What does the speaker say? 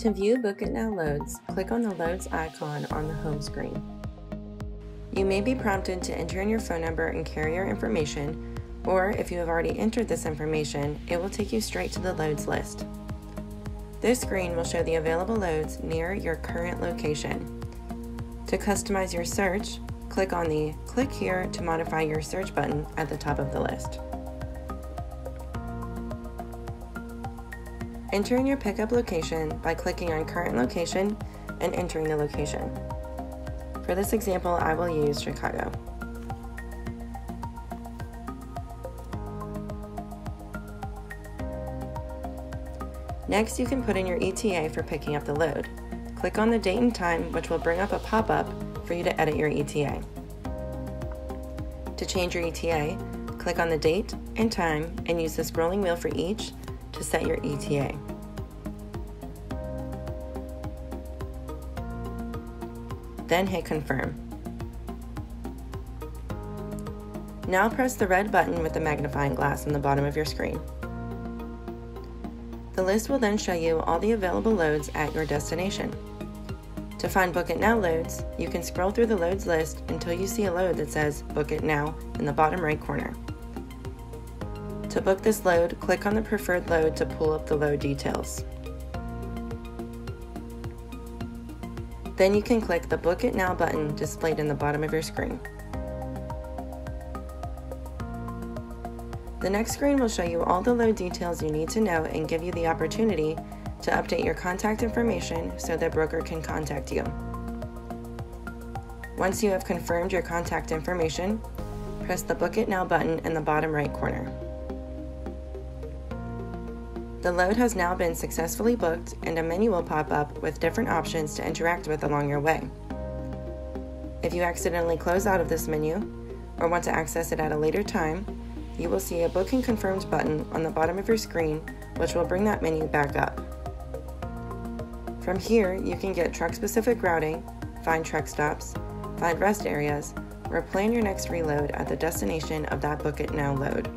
To view Book It Now loads, click on the Loads icon on the home screen. You may be prompted to enter in your phone number and carrier information, or if you have already entered this information, it will take you straight to the loads list. This screen will show the available loads near your current location. To customize your search, click on the Click Here to modify your search button at the top of the list. Enter in your pickup location by clicking on Current Location and entering the location. For this example, I will use Chicago. Next, you can put in your ETA for picking up the load. Click on the date and time, which will bring up a pop-up for you to edit your ETA. To change your ETA, click on the date and time and use the scrolling wheel for each to set your ETA. Then hit Confirm. Now press the red button with the magnifying glass on the bottom of your screen. The list will then show you all the available loads at your destination. To find Book It Now loads, you can scroll through the loads list until you see a load that says Book It Now in the bottom right corner. To book this load, click on the preferred load to pull up the load details. Then you can click the Book It Now button displayed in the bottom of your screen. The next screen will show you all the load details you need to know and give you the opportunity to update your contact information so the broker can contact you. Once you have confirmed your contact information, press the Book It Now button in the bottom right corner. The load has now been successfully booked and a menu will pop up with different options to interact with along your way. If you accidentally close out of this menu or want to access it at a later time, you will see a Booking Confirmed button on the bottom of your screen, which will bring that menu back up. From here, you can get truck-specific routing, find truck stops, find rest areas, or plan your next reload at the destination of that Book It Now load.